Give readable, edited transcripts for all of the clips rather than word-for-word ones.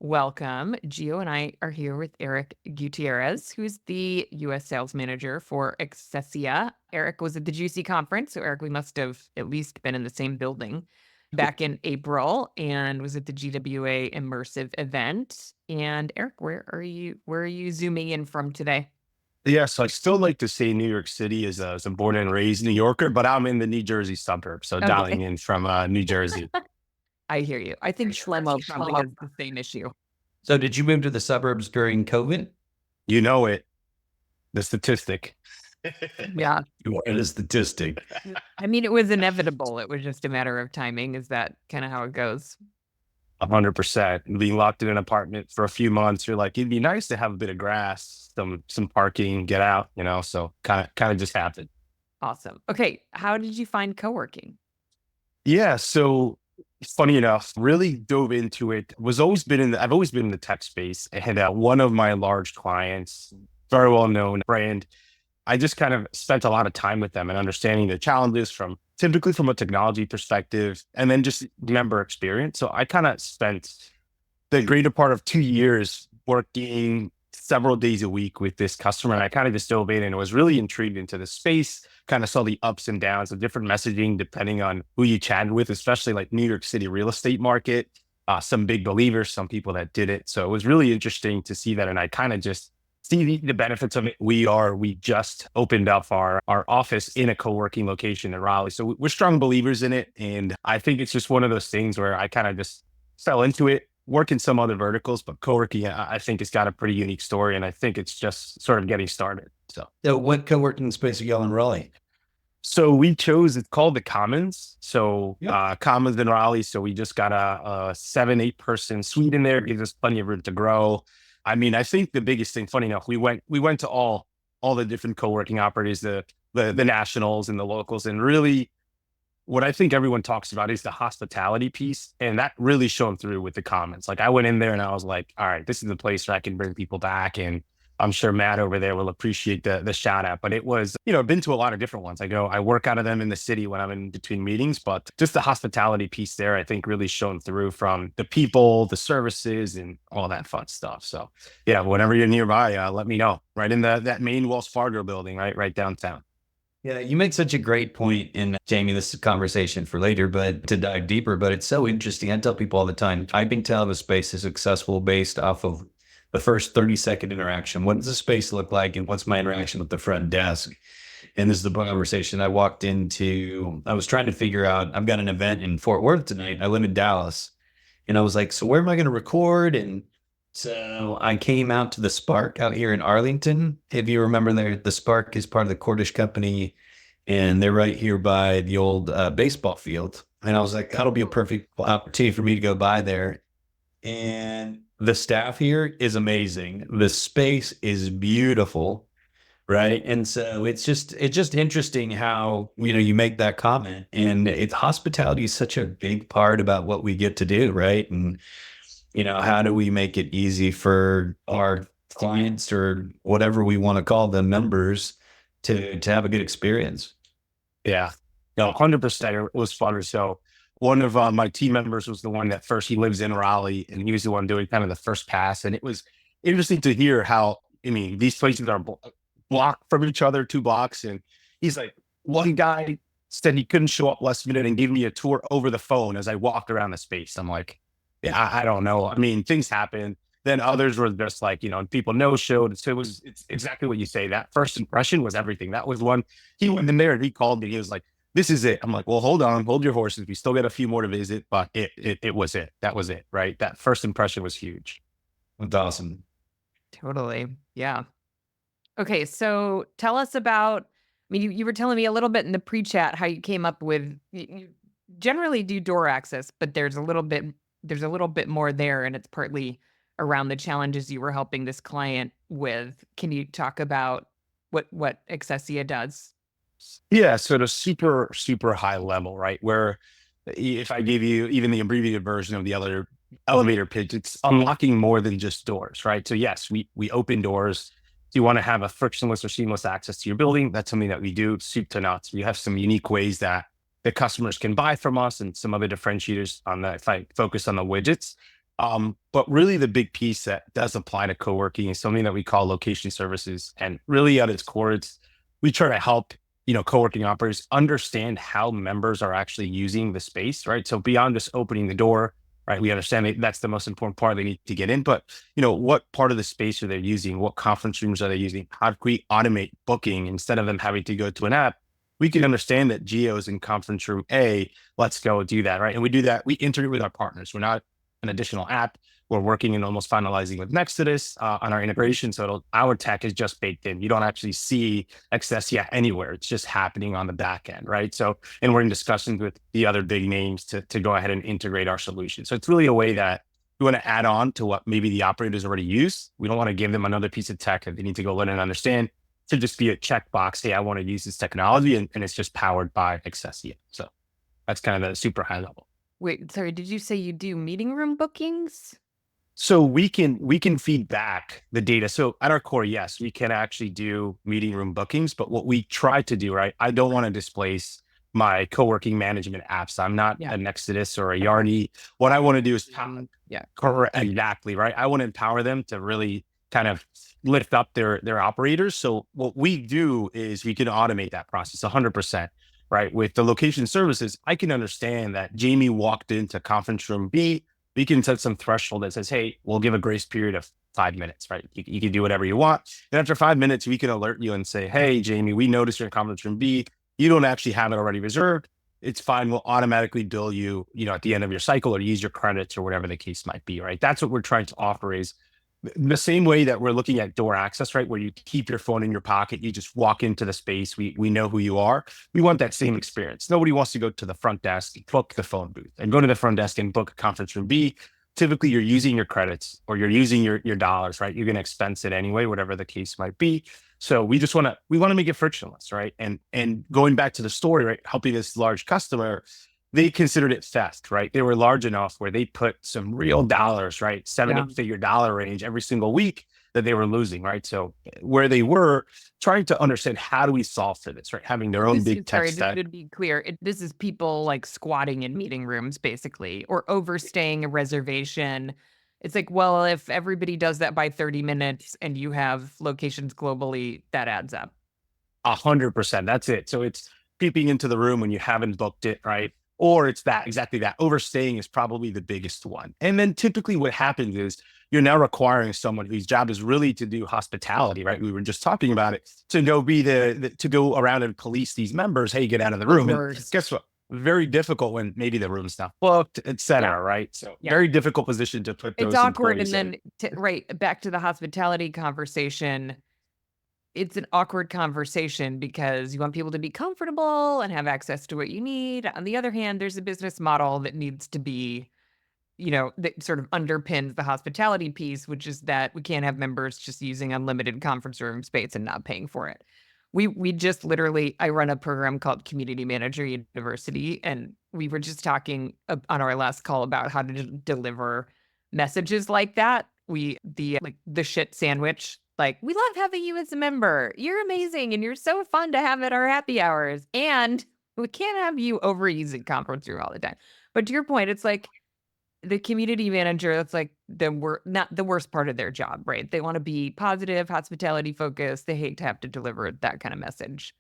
welcome. Gio and I are here with Eric Gutierrez, who's the US sales manager for Accessia. Eric was at the GC conference, so Eric, we must have at least been in the same building back in April and was at the GWA immersive event. And Eric, where are you zooming in from today? Yeah, so I still like to say New York City as a born and raised New Yorker, but I'm in the New Jersey suburbs, so dialing Okay. in from New Jersey. I hear you. I think Schlemmo probably has the same issue. So did you move to the suburbs during COVID? You know it, the statistic. Yeah. You are the statistic. I mean, it was inevitable. It was just a matter of timing. Is that kind of how it goes? 100%. Being locked in an apartment for a few months, you're like, it'd be nice to have a bit of grass, some parking, get out, so kind of just happened. Awesome. Okay. How did you find co-working? Yeah, so funny enough, really dove into it. I've always been in the tech space, and one of my large clients, very well known brand, I just kind of spent a lot of time with them and understanding the challenges typically from a technology perspective, and then just member experience. So I kind of spent the greater part of 2 years working several days a week with this customer. And I kind of just dove in and was really intrigued into the space, kind of saw the ups and downs of different messaging depending on who you chatted with, especially like New York City real estate market, some big believers, some people that did it. So it was really interesting to see that. And I kind of just see the benefits of it. We just opened up our office in a co-working location in Raleigh. So we're strong believers in it. And I think it's just one of those things where I kind of just fell into it, work in some other verticals, but co-working, I think it's got a pretty unique story. And I think it's just sort of getting started. So what co-working space are y'all in Raleigh? So it's called the Commons. So Commons in Raleigh. So we just got a 7-8 person suite in there. Gives us plenty of room to grow. I mean, I think the biggest thing, funny enough, we went to all the different co-working operators, the nationals and the locals, and really what I think everyone talks about is the hospitality piece. And that really shone through with the Commons. Like I went in there and I was like, all right, this is the place where I can bring people back. And I'm sure Matt over there will appreciate the shout out. But it was, I've been to a lot of different ones. I work out of them in the city when I'm in between meetings, but just the hospitality piece there, I think really shone through from the people, the services, and all that fun stuff. So yeah, whenever you're nearby, let me know. Right in that main Wells Fargo building, right downtown. Yeah, you make such a great point in Jamie, this is a conversation for later, but to dive deeper, but it's so interesting. I tell people all the time, I can tell the space is successful based off of the first 30-second interaction. What does the space look like? And what's my interaction with the front desk? And this is the conversation I walked into. I was trying to figure out, I've got an event in Fort Worth tonight. I live in Dallas. And I was like, so where am I going to record? And so I came out to the Spark out here in Arlington. If you remember, the Spark is part of the Cordish company, and they're right here by the old baseball field. And I was like, that'll be a perfect opportunity for me to go by there. And the staff here is amazing. The space is beautiful, right? And so it's just interesting how, you make that comment, and hospitality is such a big part about what we get to do, right? And how do we make it easy for our clients, or whatever we want to call them, members, to have a good experience? Yeah, no, 100%. It was fun. So one of my team members was the one that first, he lives in Raleigh, and he was the one doing kind of the first pass. And it was interesting to hear how, these places are blocked from each other, 2 blocks. And he's like, one guy said he couldn't show up last minute and gave me a tour over the phone as I walked around the space. I'm like, yeah, I don't know. Things happen. Then others were just like, people no-showed. So it's exactly what you say. That first impression was everything. That was one. He went in there and he called me. He was like, this is it. I'm like, well, hold on, hold your horses. We still got a few more to visit, but it was it. That was it, right? That first impression was huge. That's awesome. Totally. Yeah. Okay. So tell us about, you were telling me a little bit in the pre-chat how you came up with, you generally do door access, but there's a little bit more there, and it's partly around the challenges you were helping this client with. Can you talk about what Accessia does? Yeah. So at a super, super high level, right? Where if I gave you even the abbreviated version of the other elevator pitch, it's unlocking more than just doors, right? So yes, we open doors. Do you want to have a frictionless or seamless access to your building? That's something that we do, soup to nuts. We have some unique ways that the customers can buy from us, and some other differentiators on that. If I focus on the widgets, But really the big piece that does apply to co-working is something that we call location services. And really at its core, we try to help, co-working operators understand how members are actually using the space, right? So beyond just opening the door, right? We understand that's the most important part they need to get in, but what part of the space are they using? What conference rooms are they using? How do we automate booking instead of them having to go to an app? We can understand that Gio's in conference room A, let's go do that, right? And we do that, we integrate with our partners. We're not an additional app. We're working and almost finalizing with Nexus on our integration. So our tech is just baked in. You don't actually see Accessia anywhere. It's just happening on the back end, right? So, and we're in discussions with the other big names to go ahead and integrate our solution. So it's really a way that we want to add on to what maybe the operators already use. We don't want to give them another piece of tech that they need to go learn and understand, to just be a checkbox. Hey, I want to use this technology, and it's just powered by Accessia. So that's kind of the super high level. Wait, sorry, did you say you do meeting room bookings? So we can feed back the data. So at our core, yes, we can actually do meeting room bookings, but what we try to do, right? I don't want to displace my co-working management apps. I'm not Yeah. an Exodus or a Yardi. What I want to do is Yeah. correct, exactly, right? I want to empower them to really kind of lift up their operators. So what we do is we can automate that process 100%. Right. With the location services, I can understand that Jamie walked into conference room B. We can set some threshold that says, hey, we'll give a grace period of 5 minutes, right? You can do whatever you want. And after 5 minutes, we can alert you and say, hey, Jamie, we noticed you're in conference room B. You don't actually have it already reserved. It's fine. We'll automatically bill you, at the end of your cycle, or use your credits, or whatever the case might be, right? That's what we're trying to offer, is the same way that we're looking at door access, right? Where you keep your phone in your pocket, you just walk into the space. We know who you are. We want that same experience. Nobody wants to go to the front desk, book the phone booth, and go to the front desk and book a conference room B. Typically, you're using your credits, or you're using your dollars, right? You're going to expense it anyway, whatever the case might be. So we want to make it frictionless, right? And going back to the story, right? Helping this large customer, they considered it theft, right? They were large enough where they put some real dollars, right? Seven-figure dollar range every single week that they were losing, right? So where they were trying to understand, how do we solve for this, right? Having their own big tech stack. To be clear, this is people like squatting in meeting rooms, basically, or overstaying a reservation. It's like, well, if everybody does that by 30 minutes and you have locations globally, that adds up. 100%. That's it. So it's peeping into the room when you haven't booked it, right? Or it's exactly that. Overstaying is probably the biggest one. And then typically what happens is you're now requiring someone whose job is really to do hospitality, right? We were just talking about it, to go to go around and police these members. Hey, get out of the room. And guess what? Very difficult when maybe the room's not booked, et cetera, right? So very difficult position to put those. It's awkward. And then right back to the hospitality conversation. It's an awkward conversation because you want people to be comfortable and have access to what you need. On the other hand, there's a business model that needs to be, that sort of underpins the hospitality piece, which is that we can't have members just using unlimited conference room space and not paying for it. We just literally, I run a program called Community Manager University, and we were just talking on our last call about how to deliver messages like that. The shit sandwich. Like, we love having you as a member. You're amazing, and you're so fun to have at our happy hours. And we can't have you overusing conference room all the time. But to your point, it's like the community manager, that's like not the worst part of their job, right? They want to be positive, hospitality focused. They hate to have to deliver that kind of message.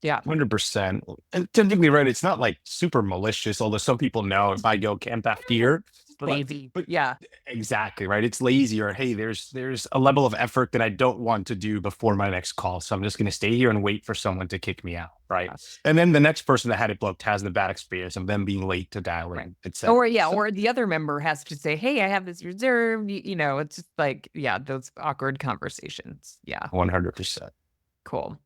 Yeah. 100%. And typically, right, it's not like super malicious, although some people know if I go camp out here. Lazy. But yeah, exactly, right. It's lazy, or hey, there's a level of effort that I don't want to do before my next call. So I'm just going to stay here and wait for someone to kick me out, right? And then the next person that had it booked has the bad experience of them being late to dial in, etc. Or the other member has to say, hey, I have this reserved. It's just like, those awkward conversations. Yeah. 100%. Cool.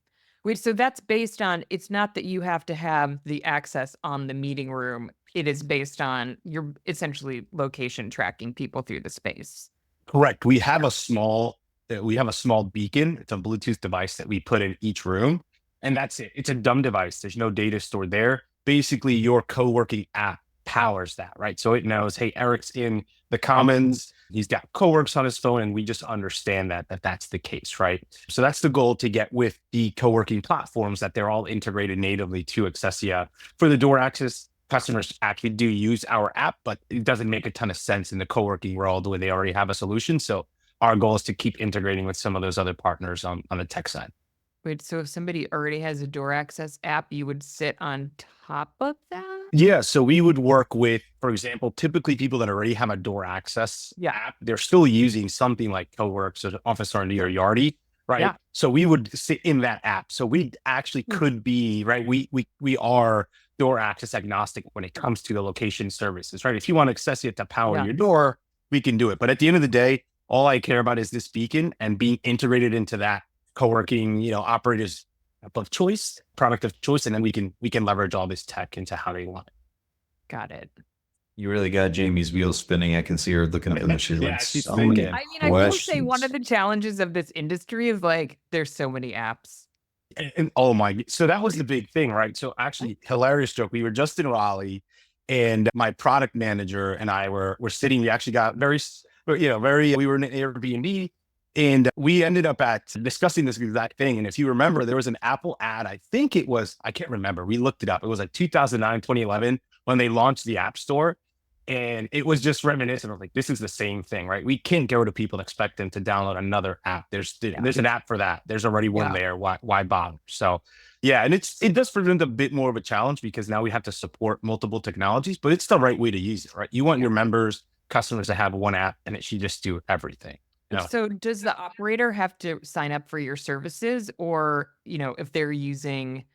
Wait, so that's based on, it's not that you have to have the access on the meeting room. It is based on you're essentially location tracking people through the space. Correct. We have a small beacon. It's a Bluetooth device that we put in each room, and that's it. It's a dumb device. There's no data stored there. Basically, your co-working app powers that, right? So it knows, hey, Eric's in the Commons. He's got Coworks on his phone, and we just understand that's the case, right? So that's the goal, to get with the co-working platforms, that they're all integrated natively to Accessia for the door access. customers actually do use our app, but it doesn't make a ton of sense in the co-working world where they already have a solution. So our goal is to keep integrating with some of those other partners on the tech side. Wait, so if somebody already has a door access app, you would sit on top of that? Yeah. So we would work with, for example, typically people that already have a door access Yeah. app, they're still using something like CoWorks or Office R&D or Yardi, right? Yeah. So we would sit in that app. So we actually could be, right? We are door access agnostic when it comes to the location services, right? If you want Accessia to power Yeah. your door, we can do it. But at the end of the day, all I care about is this beacon and being integrated into that co-working, operators of choice, product of choice, and then we can leverage all this tech into how they want it. Got it. You really got Jamie's wheels spinning. I can see her looking up in the she's Yeah, like, she's so thinking. many I mean, I will say one questions. of the challenges of this industry is like there's so many apps. And oh my, so that was the big thing, right? So actually, hilarious joke. We were just in Raleigh, and my product manager and I were sitting. We actually got we were in an Airbnb, and we ended up discussing this exact thing. And if you remember, there was an Apple ad. I think it was, I can't remember. We looked it up. It was like 2009, 2011 when they launched the App Store. And it was just reminiscent of like, this is the same thing, right? We can't go to people and expect them to download another app. There's an app for that. There's already one there. Why bother? So yeah, and it does present a bit more of a challenge because now we have to support multiple technologies, but it's the right way to use it, right? You want your customers to have one app and it should just do everything. So does the operator have to sign up for your services, or, if they're using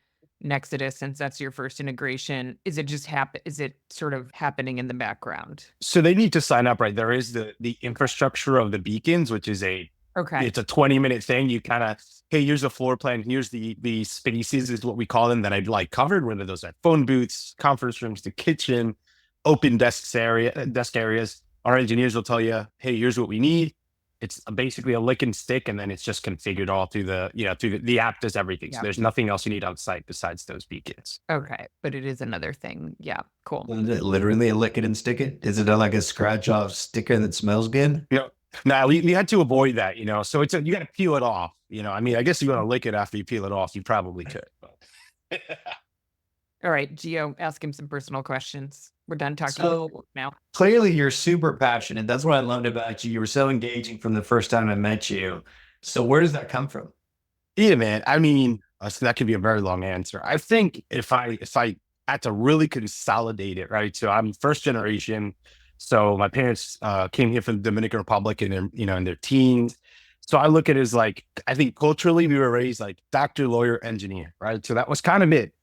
Nexus, since that's your first integration, is it sort of happening in the background? So they need to sign up, right? There is the infrastructure of the beacons, which is Okay. it's a 20-minute thing. You kind of, hey, here's the floor plan. Here's the spaces is what we call them that I'd like covered, whether those are phone booths, conference rooms, the kitchen, open desk areas. Our engineers will tell you, hey, here's what we need. It's basically a lick and stick, and then it's just configured all through the app does everything. So there's nothing else you need on site besides those beacons. Okay. But it is another thing. Yeah. Cool. Is it literally a lick it and stick it? Is it like a scratch off sticker that smells good? Now we had to avoid that, so you got to peel it off. I mean, I guess you want to lick it after you peel it off. You probably could. But. All right, Gio, ask him some personal questions. We're done talking about work now. Clearly, you're super passionate. That's what I loved about you. You were so engaging from the first time I met you. So where does that come from? Yeah, man. I mean, so that could be a very long answer. I think if I had to really consolidate it, right? So I'm first generation. So my parents came here from the Dominican Republic in their teens. So I look at it as like, I think culturally we were raised like doctor, lawyer, engineer, right? So that was kind of it.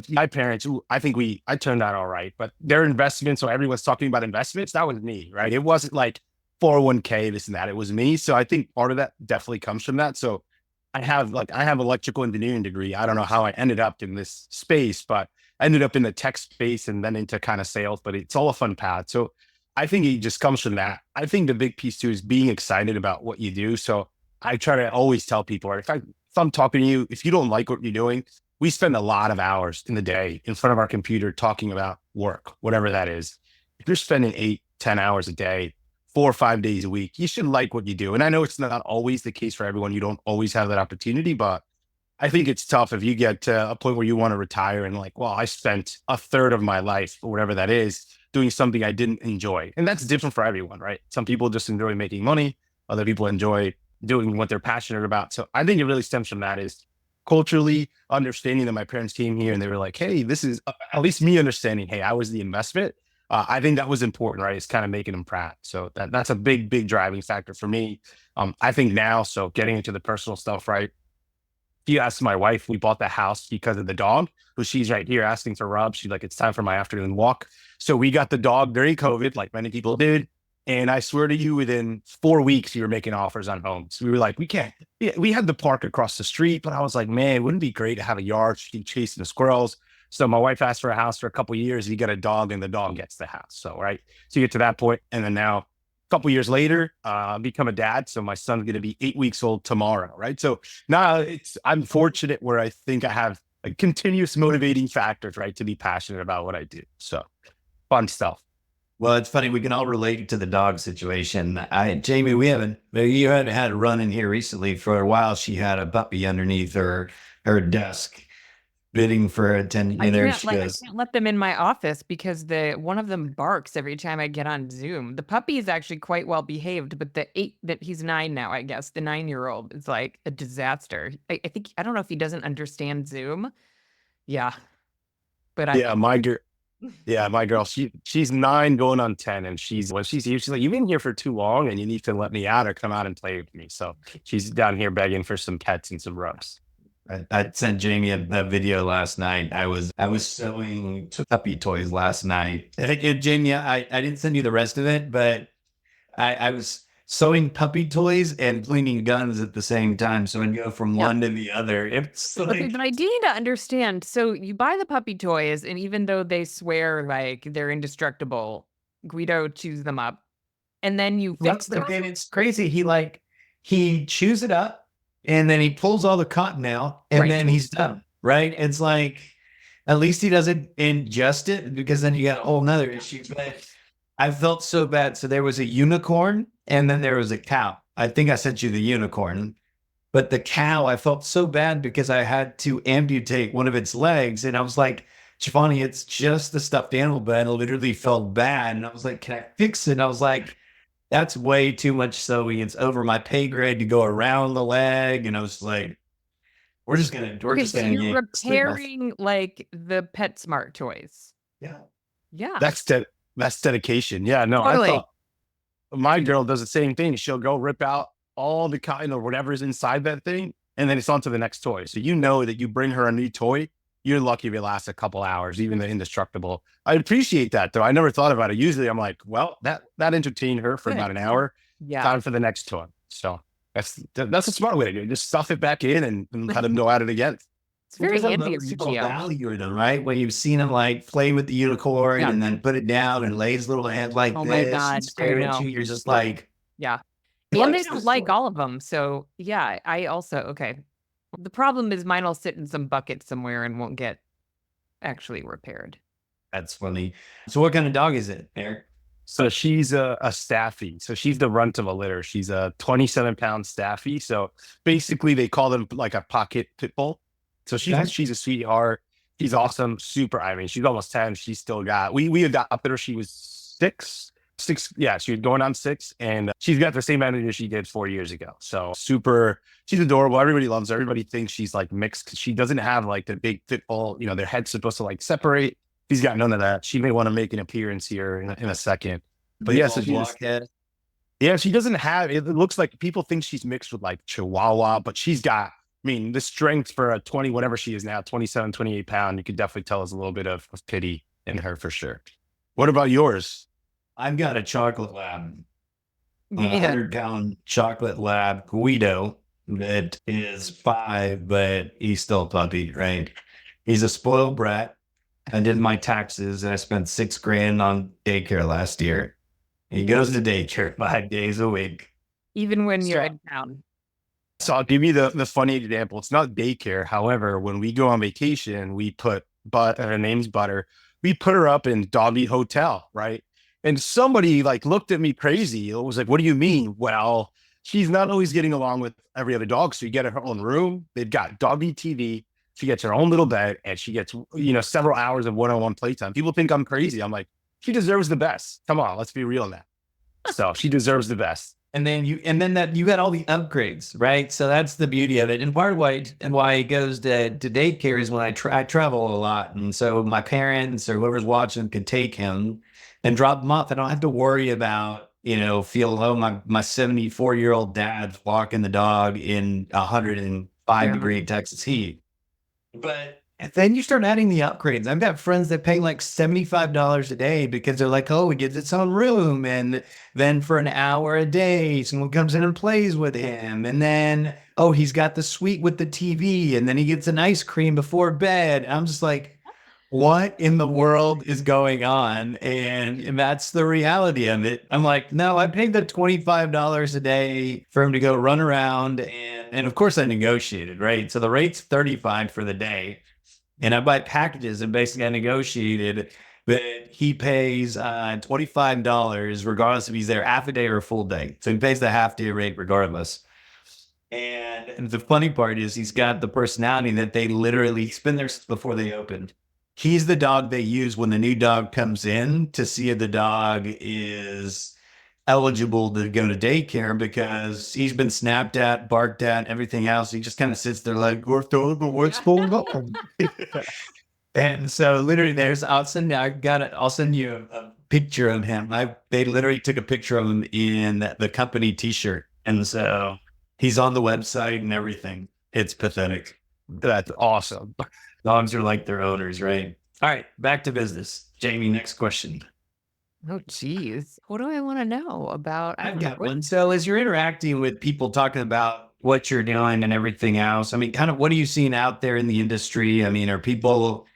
My parents, I turned out all right, but their investments, so everyone's talking about investments. That was me, right? It wasn't like 401k, this and that. It was me. So I think part of that definitely comes from that. So I have electrical engineering degree. I don't know how I ended up in this space, but I ended up in the tech space and then into kind of sales, but it's all a fun path. So I think it just comes from that. I think the big piece too is being excited about what you do. So I try to always tell people, if I'm talking to you, if you don't like what you're doing, we spend a lot of hours in the day in front of our computer talking about work, whatever that is. If you're spending 8-10 hours a day, 4 or 5 days a week, you should like what you do. And I know it's not always the case for everyone. You don't always have that opportunity, but I think it's tough if you get to a point where you want to retire and like, well, I spent a third of my life or whatever that is doing something I didn't enjoy. And that's different for everyone, right? Some people just enjoy making money. Other people enjoy doing what they're passionate about. So I think it really stems from that is culturally understanding that my parents came here and they were like, hey, this is at least me understanding, hey, I was the investment. I think that was important, right? It's kind of making them proud. So that's a big driving factor for me. I think now, so getting into the personal stuff, right? If you ask my wife, we bought the house because of the dog, who she's right here asking for Rob. She's like, it's time for my afternoon walk. So we got the dog during COVID, like many people did. And I swear to you, within 4 weeks, you were making offers on homes. We were like, we can't. Yeah, we had the park across the street, but I was like, man, wouldn't it be great to have a yard? She can chase the squirrels. So my wife asked for a house for a couple of years. You get a dog and the dog gets the house. So, right. So you get to that point. And then now a couple of years later, become a dad. So my son's going to be 8 weeks old tomorrow. Right. So now I'm fortunate where I think I have a continuous motivating factors, right, to be passionate about what I do. So fun stuff. Well, it's funny. We can all relate to the dog situation. Jamie, you haven't had a run in here recently. For a while, she had a puppy underneath her desk. bidding for attention. And there she I goes. can't let them in my office because one of them barks every time I get on Zoom. The puppy is actually quite well behaved, but he's 9 now, I guess. The 9-year-old is like a disaster. I think I don't know if he doesn't understand Zoom. Yeah, but Yeah, my girl. Yeah, my girl. She's 9 going on 10, and when she's here, she's like, "You've been here for too long, and you need to let me out or come out and play with me." So she's down here begging for some pets and some rubs. I sent Jamie a video last night. I was sewing puppy toys last night. I think, Jamie, I didn't send you the rest of it, but I was sewing puppy toys and cleaning guns at the same time. So I'd go from yeah. one to the other. It's Okay, like, but I do need to understand. So you buy the puppy toys, and even though they swear like they're indestructible, Guido chews them up, and then you fix them. and it's crazy. He chews it up and then he pulls all the cotton out and Right. then he's done. Right. It's like, at least he doesn't ingest it, because then you got a whole nother issue. But I felt so bad. So there was a unicorn and then there was a cow. I think I sent you the unicorn, but the cow, I felt so bad because I had to amputate one of its legs. And I was like, Giovanni, it's just the stuffed animal, but I literally felt bad. And I was like, can I fix it? And I was like, that's way too much sewing. It's over my pay grade to go around the leg. And I was like, we're just Okay, gonna so you're yank this thing off. repairing like the PetSmart toys. Yeah. Yeah, That's dedication. Yeah, no, I totally. thought my girl does the same thing. She'll go rip out all the cotton or whatever's inside that thing, and then it's on to the next toy. So you know that you bring her a new toy, you're lucky if it lasts a couple hours, even the indestructible. I appreciate that though. I never thought about it. Usually I'm like, well, that entertained her for Good. about an hour. Yeah. Time for the next toy. So that's a smart way to do it. Just stuff it back in and let them know at it again. It's very Because I handy love of you, people Gio. value them, right? When you've seen him like play with the unicorn Yeah. and then put it down and lay his little head like Oh this my and God, stare I at know. you, you're just like, Yeah. Like And they this don't like one. all of them. So yeah, I also okay. The problem is mine will sit in some bucket somewhere and won't get actually repaired. that's funny. So what kind of dog is it, Eric? So she's a staffy. So she's the runt of a litter. She's a 27-pound staffy. So basically they call them like a pocket pit bull. So Okay. she's a sweetheart. She's awesome. Super. I mean, she's almost 10. She's still got, we adopted her. She was 6. Yeah, she was going on 6, and she's got the same energy she did 4 years ago. So super, she's adorable. Everybody loves her. Everybody thinks she's like mixed because she doesn't have like the big pit bull, their head's supposed to like separate. She's got none of that. She may want to make an appearance here in a second. But yeah, so she doesn't have, it looks like people think she's mixed with like Chihuahua, but she's got, I mean, the strength for a 20, whatever she is now, 27, 28 pound, you could definitely tell there's a little bit of pity in her for sure. What about yours? I've got a chocolate lab, a Yeah. 100-pound chocolate lab Guido that is 5, but he's still a puppy, right? He's a spoiled brat. I did my taxes and I spent $6,000 on daycare last year. He goes to daycare 5 days a week. Even when you're So- in town. So I'll give you the funny example. It's not daycare. However, when we go on vacation, we put, her name's Butter. We put her up in Doggy Hotel, right? And somebody like looked at me crazy. It was like, what do you mean? Well, she's not always getting along with every other dog. So you get her own room. They've got doggy TV. She gets her own little bed and she gets, several hours of one-on-one playtime. People think I'm crazy. I'm like, she deserves the best. Come on, let's be real now. So she deserves the best. And then you got all the upgrades, right? So that's the beauty of it. And part of why he goes to daycare is when I travel a lot. And so my parents or whoever's watching could take him and drop him off. I don't have to worry about, feel low. My 74-year-old dad's walking the dog in 105-degree Texas heat. But and then you start adding the upgrades. I've got friends that pay like $75 a day because they're like, oh, it gets its own room. And then for an hour a day, someone comes in and plays with him. And then, oh, he's got the suite with the TV. And then he gets an ice cream before bed. I'm just like, what in the world is going on? And that's the reality of it. I'm like, no, I paid the $25 a day for him to go run around. And of course I negotiated, right? So the rate's $35 for the day. And I buy packages and basically I negotiated that he pays $25 regardless if he's there half a day or a full day. So he pays the half day rate regardless. And the funny part is he's got the personality that they literally, he's been there since before they opened. He's the dog they use when the new dog comes in to see if the dog is eligible to go to daycare, because he's been snapped at, barked at, everything else. He just kind of sits there like, what's going on? And so literally I'll send you a picture of him. They literally took a picture of him in the company t-shirt. And so he's on the website and everything. It's pathetic. That's awesome. Dogs are like their owners, right? All right, back to business. Jamie, next question. Oh, geez. What do I want to know about? I've got one. So as you're interacting with people talking about what you're doing and everything else, I mean, kind of what are you seeing out there in the industry? I mean, are people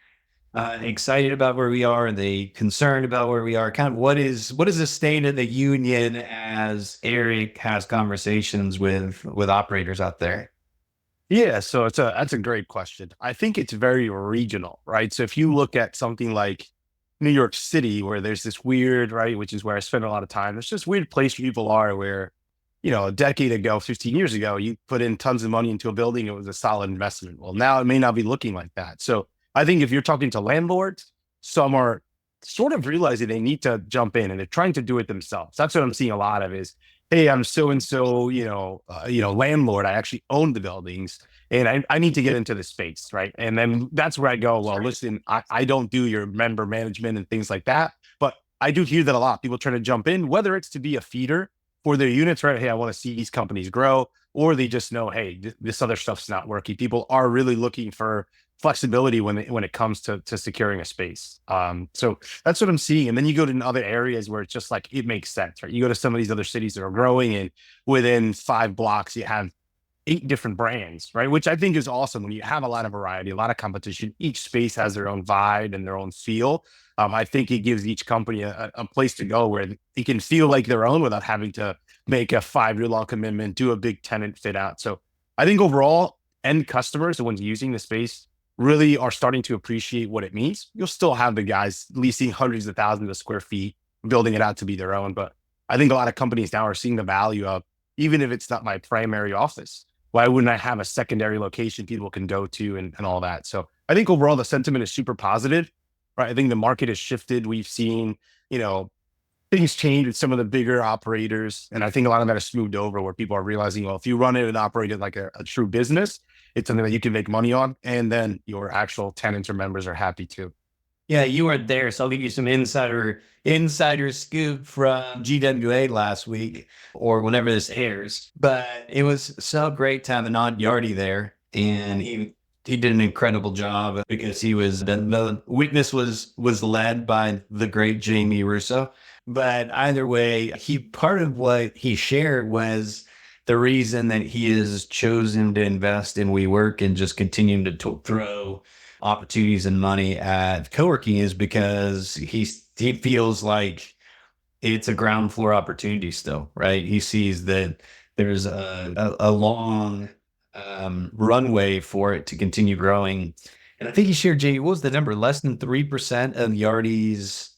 excited about where we are? Are they concerned about where we are? Kind of what is the state of the union as Eric has conversations with operators out there? Yeah, so that's a great question. I think it's very regional, right? So if you look at something like New York City, where there's this weird, right, which is where I spend a lot of time, there's this weird place where people are where, a decade ago, 15 years ago, you put in tons of money into a building, it was a solid investment. Well, now it may not be looking like that. So I think if you're talking to landlords, some are sort of realizing they need to jump in and they're trying to do it themselves. That's what I'm seeing a lot of is, hey, I'm so and so, landlord. I actually own the buildings, and I need to get into the space, right? And then that's where I go. Well, listen, I don't do your member management and things like that, but I do hear that a lot. People trying to jump in, whether it's to be a feeder for their units, right? Hey, I want to see these companies grow, or they just know, hey, this other stuff's not working. People are really looking for flexibility when it comes to securing a space. So that's what I'm seeing. And then you go to other areas where it's just like, it makes sense, right? You go to some of these other cities that are growing, and within 5 blocks, you have 8 different brands, right? Which I think is awesome when you have a lot of variety, a lot of competition. Each space has their own vibe and their own feel. I think it gives each company a place to go where it can feel like their own without having to make a 5-year-long commitment, do a big tenant fit out. So I think overall, end customers, the ones using the space, really are starting to appreciate what it means. You'll still have the guys leasing hundreds of thousands of square feet, building it out to be their own. But I think a lot of companies now are seeing the value of, even if it's not my primary office, why wouldn't I have a secondary location people can go to and all that? So I think overall the sentiment is super positive, right? I think the market has shifted. We've seen, things change with some of the bigger operators. And I think a lot of that has smoothed over where people are realizing, well, if you run it and operate it like a true business, it's something that you can make money on. And then your actual tenants or members are happy too. Yeah, you weren't there, so I'll give you some insider scoop from GWA last week or whenever this airs. But it was so great to have Anand Yardi there, and he did an incredible job because the witness was led by the great Jamie Russo. But either way, part of what he shared was the reason that he has chosen to invest in WeWork and just continuing to throw opportunities and money at Coworking is because he feels like it's a ground floor opportunity still, right? He sees that there's a long runway for it to continue growing. And I think he shared, Jay, what was the number? Less than 3% of Yardi's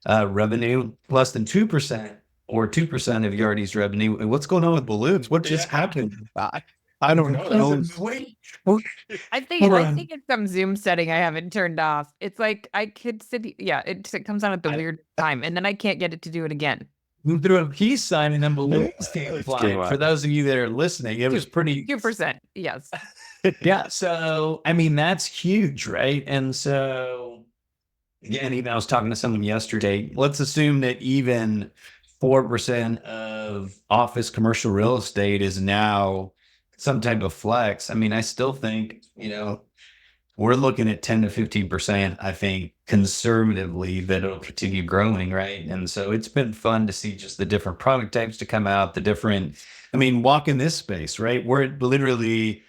revenue, less than 2% or 2% of Yardi's revenue. What's going on with balloons? What just happened? I don't know. I think it's some Zoom setting I haven't turned off. It's like I could sit. Yeah, it comes on at the weird time, and then I can't get it to do it again. Through a peace sign and then balloons came flying. For those of you that are listening, it was pretty 2%. Yes. Yeah. So I mean, that's huge, right? And so again, even I was talking to someone yesterday. Let's assume that even 4% of office commercial real estate is now some type of flex. I mean, I still think, we're looking at 10 to 15%, I think, conservatively, that it'll continue growing, right? And so it's been fun to see just the different product types to come out, walk in this space, right? We're literally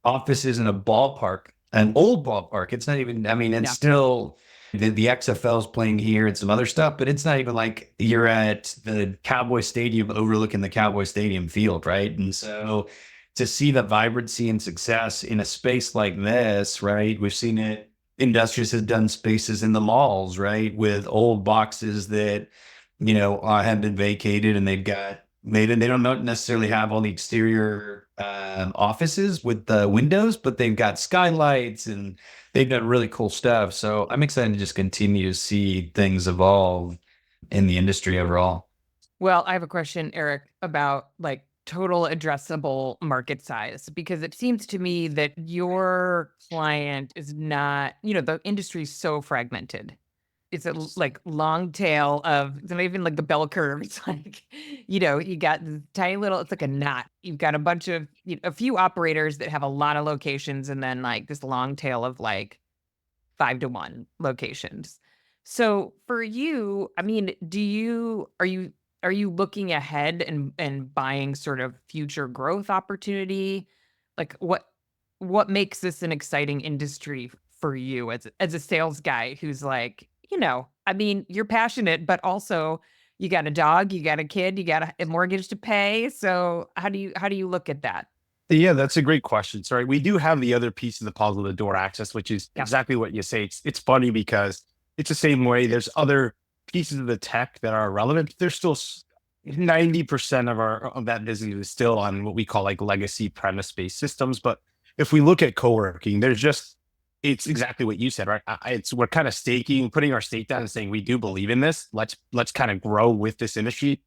offices in a ballpark, an old ballpark. It's not even, it's still the XFL is playing here and some other stuff, but it's not even like you're at the Cowboy Stadium overlooking the Cowboy Stadium field, right? And so to see the vibrancy and success in a space like this, right? We've seen it. Industrious has done spaces in the malls, right? With old boxes that, have been vacated and they don't necessarily have all the exterior offices with the windows, but they've got skylights and they've done really cool stuff. So I'm excited to just continue to see things evolve in the industry overall. Well, I have a question, Eric, about like total addressable market size, because it seems to me that your client is not, the industry is so fragmented. It's like long tail of, it's not even like the bell curve. It's like, you got this tiny little, it's like a knot. You've got a bunch of, a few operators that have a lot of locations, and then like this long tail of like 5 to 1 locations. So for you, I mean, are you looking ahead and buying sort of future growth opportunity? Like what makes this an exciting industry for you as a sales guy who's like, I mean, you're passionate, but also you got a dog, you got a kid, you got a mortgage to pay. So how do you look at that? Yeah, that's a great question. Sorry, we do have the other piece of the puzzle, the door access, which is Yeah. exactly what you say. It's funny because it's the same way. There's other pieces of the tech that are relevant. There's still 90% of that business is still on what we call like legacy premise-based systems. But if we look at co-working, it's exactly what you said, right? We're kind of putting our stake down and saying we do believe in this. Let's kind of grow with this industry.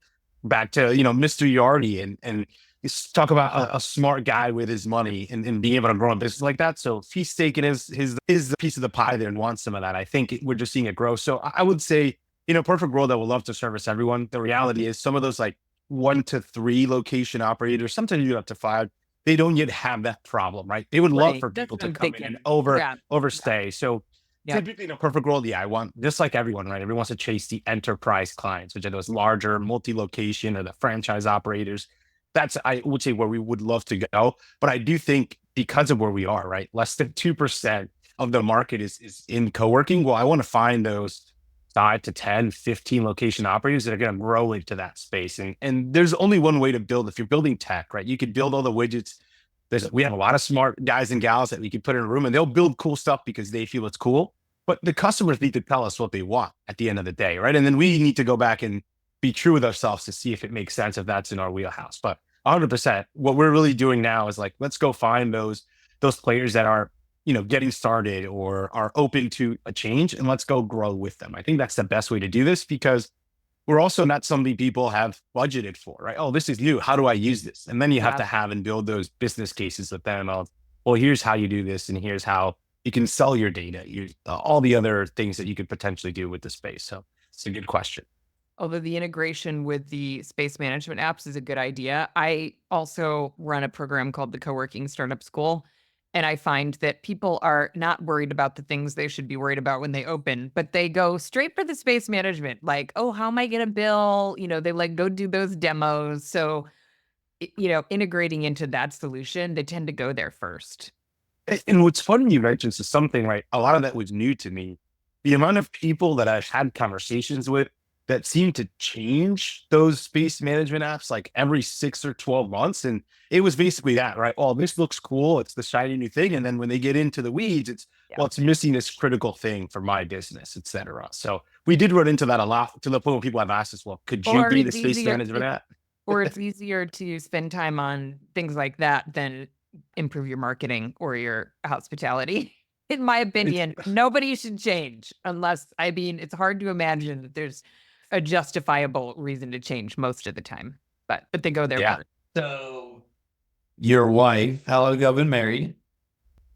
Back to Mr. Yardy and let's talk about a smart guy with his money and being able to grow a business like that. So if he's taking his piece of the pie there and wants some of that, I think we're just seeing it grow. So I would say, perfect world, I would love to service everyone. The reality is some of those like 1 to 3 location operators, sometimes you get up to 5, they don't yet have that problem, right? They would love Right. for That's people what to I'm come in thinking. and Yeah. overstay. So Yeah. typically in a perfect world, yeah, I want, just like everyone, right? Everyone wants to chase the enterprise clients, which are those larger multi-location or the franchise operators. That's, I would say, where we would love to go. But I do think because of where we are, right? Less than 2% of the market is in co-working. Well, I want to find those 5 to 10, 15 location operators that are going to grow into that space. And there's only one way to build. If you're building tech, right? You could build all the widgets. We have a lot of smart guys and gals that we can put in a room and they'll build cool stuff because they feel it's cool. But the customers need to tell us what they want at the end of the day, right? And then we need to go back and be true with ourselves to see if it makes sense, if that's in our wheelhouse. But 100%, what we're really doing now is like, let's go find those players that are, getting started or are open to a change, and let's go grow with them. I think that's the best way to do this because we're also not something people have budgeted for, right? Oh, this is new. How do I use this? And then you have Yeah. to have and build those business cases with them of, well, here's how you do this, and here's how you can sell your data, all the other things that you could potentially do with the space. So it's a good question. Although the integration with the space management apps is a good idea. I also run a program called the Co-working Startup School. And I find that people are not worried about the things they should be worried about when they open, but they go straight for the space management. Like, oh, how am I going to bill? They like go do those demos. So, integrating into that solution, they tend to go there first. And what's funny you mentioned is something, right? A lot of that was new to me. The amount of people that I've had conversations with that seem to change those space management apps like every 6 or 12 months. And it was basically that, right? Oh, this looks cool. It's the shiny new thing. And then when they get into the weeds, Yeah. it's missing this critical thing for my business, et cetera. So we did run into that a lot to the point where people have asked us, well, could you Or be the it's space easier management app? or it's easier to spend time on things like that than improve your marketing or your hospitality. In my opinion, nobody should change unless, I mean, it's hard to imagine that there's a justifiable reason to change most of the time, but they go there Yeah. first. So your wife, how long have you been married?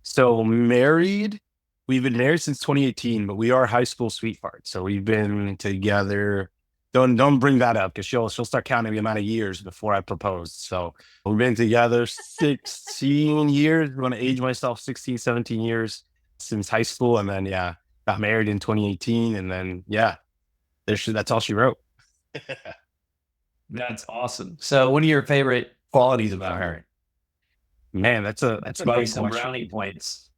So we've been married since 2018, but we are high school sweethearts. So we've been together. Don't bring that up because she'll start counting the amount of years before I proposed. So we've been together 16 years. I'm going to age myself 16, 17 years since high school. And then, yeah, got married in 2018. And then, yeah, that's all she wrote. That's awesome. So what are your favorite qualities about her? Man, that's a Buy great some question. brownie points.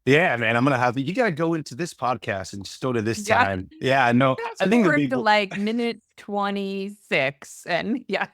Yeah, man, you got to go into this podcast and just go to this Yeah. time. Yeah, no, Fast I think the forward to people, like minute 26 and yeah.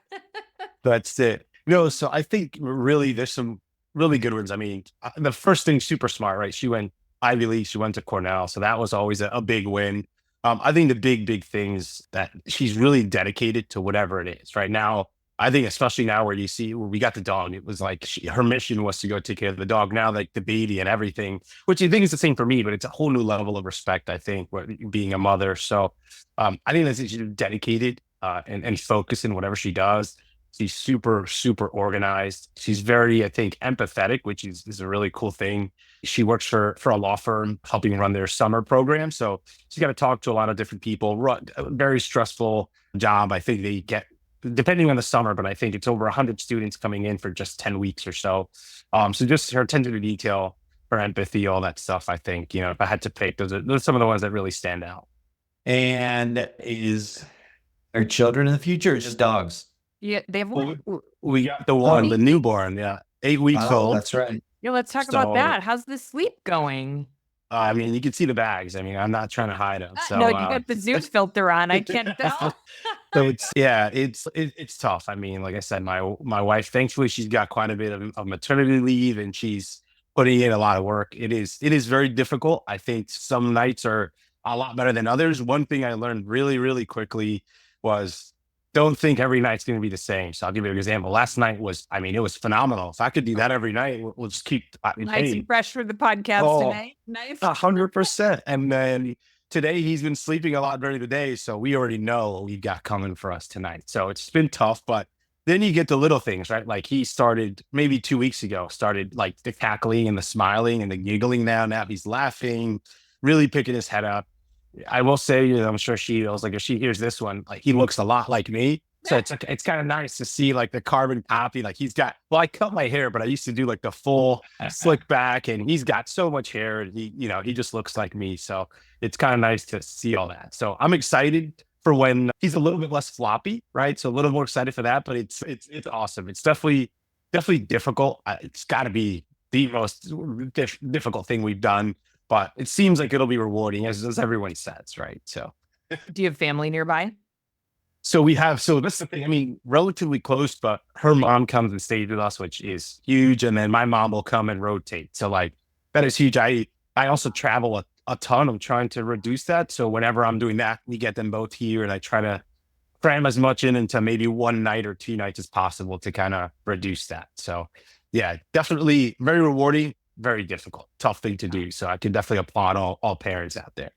that's it. No, so I think really there's some really good ones. I mean, the first thing, super smart, right? She went Ivy League, she went to Cornell. So that was always a big win. I think the big thing is that she's really dedicated to whatever it is. Right now, I think especially now where we got the dog, it was like her mission was to go take care of the dog. Now, like the baby and everything, which I think is the same for me, but it's a whole new level of respect, I think, being a mother. So I think that she's dedicated and focused in whatever she does. She's super, super organized. She's very, I think, empathetic, which is a really cool thing. She works for a law firm helping run their summer program. So she's got to talk to a lot of different people, a very stressful job. I think they get, depending on the summer, but I think it's over 100 students coming in for just 10 weeks or so. So just her attention to detail, her empathy, all that stuff, I think, if I had to pick, those are some of the ones that really stand out. And are children in the future or just dogs? Yeah, they have Well, one. we got the one, the newborn, 8 weeks old. That's right. Yeah, let's talk about So, that. How's the sleep going? I mean, you can see the bags. I mean, I'm not trying to hide them. So, No, you got the Zeus filter on. I can't tell. so it's tough. I mean, like I said, my wife, thankfully, she's got quite a bit of maternity leave, and she's putting in a lot of work. It is very difficult. I think some nights are a lot better than others. One thing I learned really, really quickly was don't think every night's going to be the same. So I'll give you an example. Last night it was phenomenal. If I could do that every night, we'll just keep Nice and fresh for the podcast tonight. Nice. 100%. And then today he's been sleeping a lot during the day. So we already know what we've got coming for us tonight. So it's been tough, but then you get the little things, right? Like he started maybe 2 weeks ago, started like the cackling and the smiling and the giggling now. Now he's laughing, really picking his head up. I will say, I'm sure she feels like if she hears this one, like he looks a lot like me. So it's kind of nice to see like the carbon copy. Like I cut my hair, but I used to do like the full slick back, and he's got so much hair, and he just looks like me. So it's kind of nice to see all that. So I'm excited for when he's a little bit less floppy, right? So a little more excited for that, but it's awesome. It's definitely difficult. It's got to be the most difficult thing we've done. But it seems like it'll be rewarding, as everyone says, right? So, Do you have family nearby? so that's the thing. I mean, relatively close, but her mom comes and stays with us, which is huge. And then my mom will come and rotate. So like that is huge. I also travel a ton. I'm trying to reduce that. So whenever I'm doing that, we get them both here, and I try to cram as much into maybe 1 night or 2 nights as possible to kind of reduce that. So yeah, definitely very rewarding. Very difficult, tough thing to do. So I can definitely applaud all parents out there.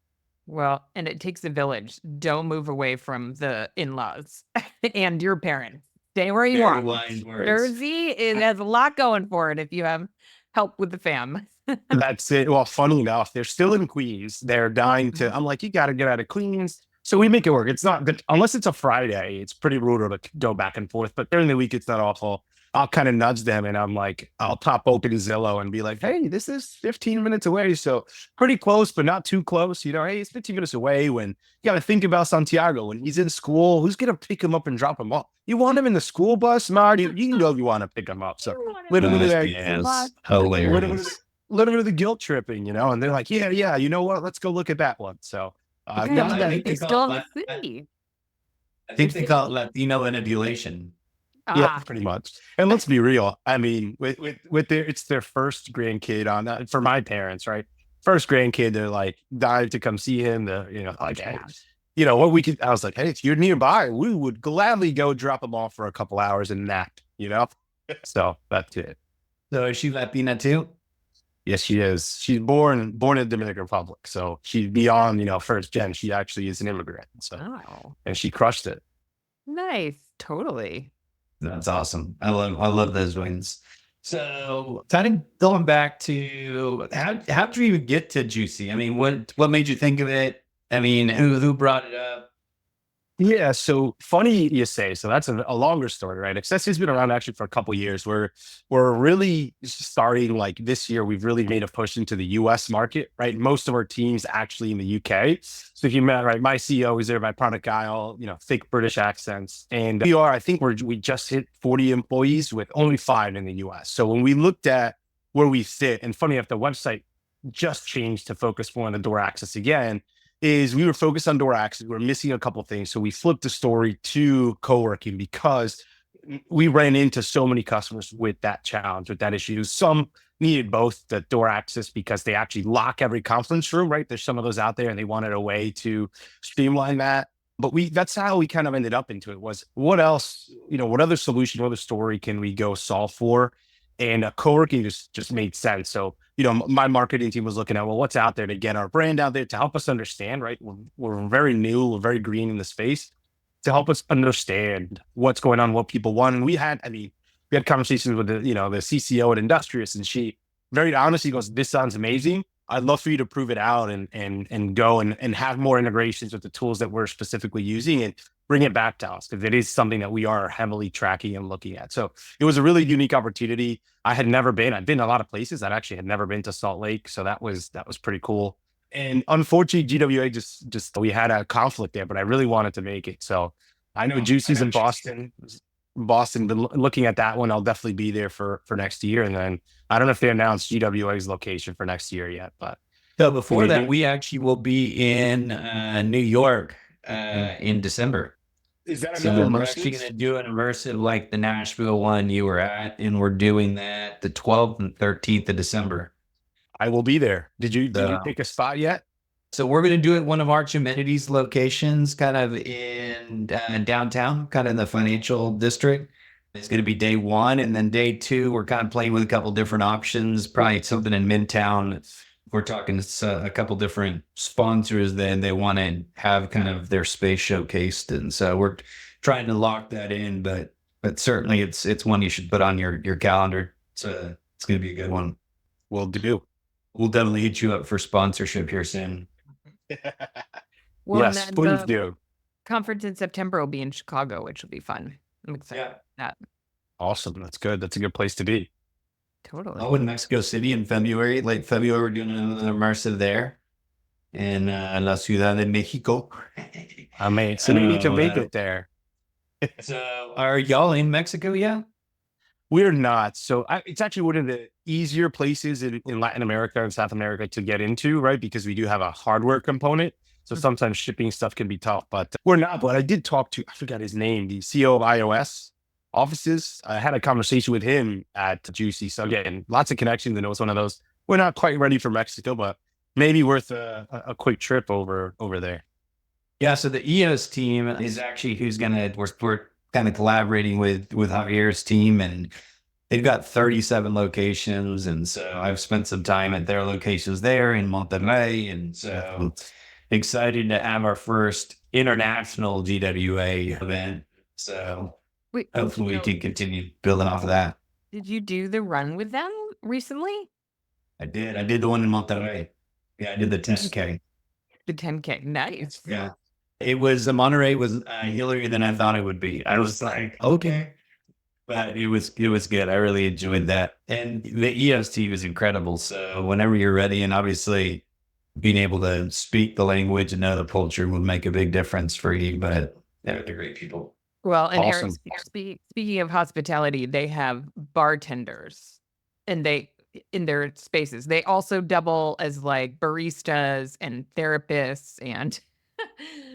Well, and it takes a village. Don't move away from the in-laws and your parents. Stay where you Very are. wise words. Jersey, it has a lot going for it if you have help with the fam. That's it. Well, funny enough, they're still in Queens. They're dying to, I'm like, you got to get out of Queens. So we make it work. It's not good. Unless it's a Friday, it's pretty brutal to go back and forth. But during the week, it's not awful. I'll kind of nudge them, and I'm like, I'll pop open Zillow and be like, hey, this is 15 minutes away. So pretty close, but not too close. Hey, it's 15 minutes away. When you got to think about Santiago, when he's in school, who's going to pick him up and drop him off? You want him in the school bus, Marty? You know you want to pick him up. So literally, Hilarious. literally the guilt tripping, and they're like, yeah, you know what? Let's go look at that one. So I It's still in the city. think they call it Latino manipulation. yeah, pretty much. And let's be real. I mean, it's their first grandkid on that for my parents, right? First grandkid, they're like dying to come see him. Like, hey, what we could. I was like, hey, if you're nearby, we would gladly go drop them off for a couple hours and nap. So that's it. So is she Latina too? Yes, she is. She's born in the Dominican Republic, so she's beyond first gen. She actually is an immigrant. So and she crushed it. Nice. Totally. That's awesome. I love those wins. So kind of going back to how did you even get to Juicy? I mean, what made you think of it? I mean, who brought it up? Yeah, so funny you say. So that's a longer story, right? Accessia's been around actually for a couple of years. We're really starting like this year. We've really made a push into the US market, right? Most of our teams actually in the UK. So if you met, right, my CEO is there, my product guy, all thick British accents, and I think we just hit 40 employees with only 5 in the US. So when we looked at where we sit, and funny enough, the website just changed to focus more on the door access again. Is we were focused on door access. We were missing a couple of things. So we flipped the story to co-working because we ran into so many customers with that challenge, with that issue. Some needed both the door access because they actually lock every conference room, right? There's some of those out there and they wanted a way to streamline that. But that's how we kind of ended up into it, was what else, what other solution, what other story can we go solve for? And co-working just made sense. So, my marketing team was looking at, well, what's out there to get our brand out there to help us understand, right? We're very new, we're very green in the space, to help us understand what's going on, what people want. And we had conversations with the CCO at Industrious, and she very honestly goes, "This sounds amazing. I'd love for you to prove it out and go and have more integrations with the tools that we're specifically using and bring it back to us, because it is something that we are heavily tracking and looking at." So it was a really unique opportunity. I'd been a lot of places. I actually had never been to Salt Lake. So that was pretty cool. And unfortunately, GWA just we had a conflict there, but I really wanted to make it. So I know Juicy's in Boston. Been looking at that one. I'll definitely be there for next year. And then I don't know if they announced GWA's location for next year yet, but So before that, we actually will be in New York in December. is that So another we're actually going to do an immersive like the Nashville one you were at, and we're doing that the 12th and 13th of December. I will be there. Did you pick a spot yet? So we're going to do it one of Arch Amenities locations, kind of in downtown, kind of in the financial district. It's going to be day one. And then day two, we're kind of playing with a couple different options, probably something in Midtown. We're talking a couple different sponsors that they want to have kind of their space showcased. And so we're trying to lock that in, but certainly it's one you should put on your calendar. So it's going to be a good one. Will do. We'll definitely hit you up for sponsorship here soon. Well, and Yes, then please the do. conference in September will be in Chicago, which will be fun. I'm excited Yeah. about that. Awesome. That's good. That's a good place to be. Totally. Oh, in Mexico City in February, late February, we're doing another immersive there in La Ciudad de Mexico. I mean, so we need to make it there. So, are y'all in Mexico yet? We're not. So it's actually one of the easier places in Latin America and South America to get into, right? Because we do have a hardware component. So sometimes shipping stuff can be tough, but we're not. But I did talk to, I forgot his name, the CEO of iOS offices. I had a conversation with him at Juicy. So again, lots of connections. And it was one of those, we're not quite ready for Mexico, but maybe worth a quick trip over there. Yeah. So the EOS team is actually we're kind of collaborating with Javier's team, and they've got 37 locations. And so I've spent some time at their locations there in Monterrey. And so excited to have our first international GWA event. So Wait, hopefully we can continue building off of that. did you do the run with them recently? I did the one in Monterrey. Yeah, I did the 10K. The 10K. Nice. Yeah. It was, Monterey was hillier than I thought it would be. I was like, okay. But it was good. I really enjoyed that. And the EOS team is incredible. So whenever you're ready, and obviously being able to speak the language and know the culture would make a big difference for you. But they're great people. Well, and Awesome. Eric, speaking of hospitality, they have bartenders, and in their spaces, they also double as like baristas and therapists and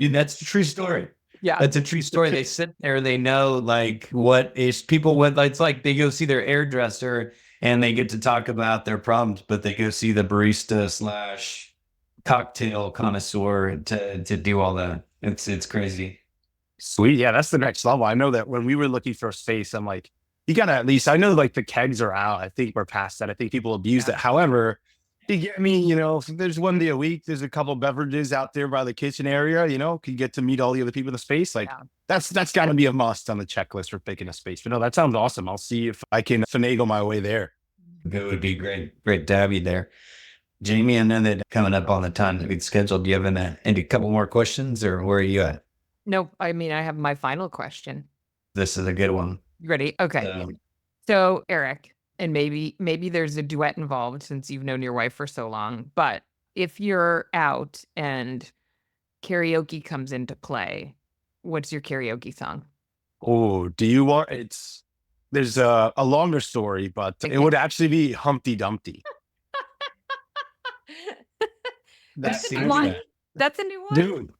That's a true story. yeah. That's a true story. They sit there, they know like what is people would, it's like they go see their hairdresser and they get to talk about their problems, but they go see the barista / cocktail connoisseur to do all that. It's crazy. Sweet. Yeah, that's the next level. I know that when we were looking for a space, I'm like, you gotta at least, I know like the kegs are out. I think we're past that. I think people abuse it. However, you get me, if there's one day a week, there's a couple beverages out there by the kitchen area, can get to meet all the other people in the space. Like that's gotta be a must on the checklist for picking a space. But no, that sounds awesome. I'll see if I can finagle my way there. It would be great to have you there. Jamie, I know that coming up on the time that we'd scheduled, do you have any couple more questions, or where are you at? No, I mean, I have my final question. This is a good one. You ready? Okay. So Eric, and maybe there's a duet involved since you've known your wife for so long, but if you're out and karaoke comes into play, what's your karaoke song? Oh, do you want there's a longer story, but it would actually be Humpty Dumpty. That's a new one. That's a new one. Dude,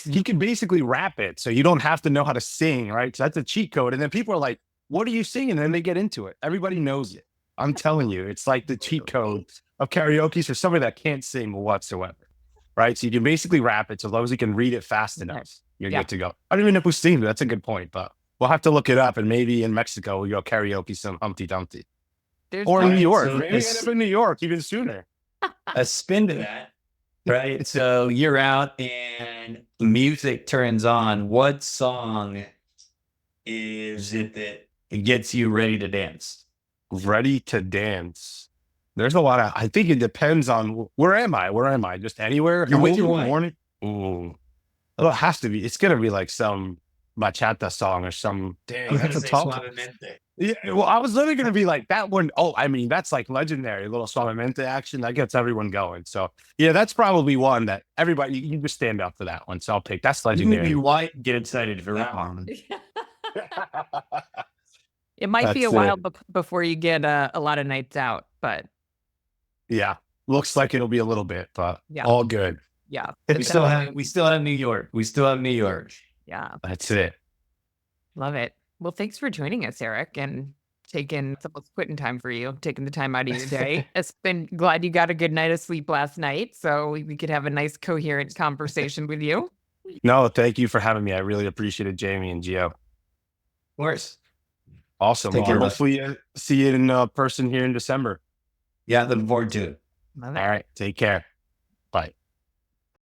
you can basically rap it, so you don't have to know how to sing, right? So that's a cheat code. And then people are like, what are you singing? And then they get into it. Everybody knows it. I'm telling you, it's like the cheat code of karaoke for somebody that can't sing whatsoever, right? So you can basically rap it so long as you can read it fast enough. you're Yeah. good to go. I don't even know who's seen it. That's a good point, but we'll have to look it up. And maybe in Mexico, we go karaoke some Humpty Dumpty. There's Or in All New right, York. so Maybe end up in New York even sooner. a spin to that, right? So you're out and music turns on. What song is it that it gets you ready to dance? Ready to dance. There's a lot of, I think it depends on where am I? Where am I? Just anywhere? You're with Home? your wife. Morning? Ooh. Oh, it has to be. It's going to be like some bachata song or some. Dang, that's a tough one. Yeah, well, I was literally going to be like that one. Oh, I mean, that's like legendary. A little suavemente action that gets everyone going. So, yeah, that's probably one that everybody, you just stand up for that one. So I'll pick. That's legendary. Your wife get excited for that one. It might be a That's while it. before you get a lot of nights out, but Yeah. Looks like it'll be a little bit, but Yeah. all good. yeah. We still have New York. We still have New York. Yeah. That's it. Love it. Well, thanks for joining us, Eric, and taking quitting time for you, taking the time out of your day. It's been glad you got a good night of sleep last night, so we could have a nice coherent conversation with you. No, thank you for having me. I really appreciate it, Jamie and Gio. Of course. Awesome. Take Well, care, bud. hopefully see you in person here in December. Yeah, looking forward to it. Love it. All right. Take care.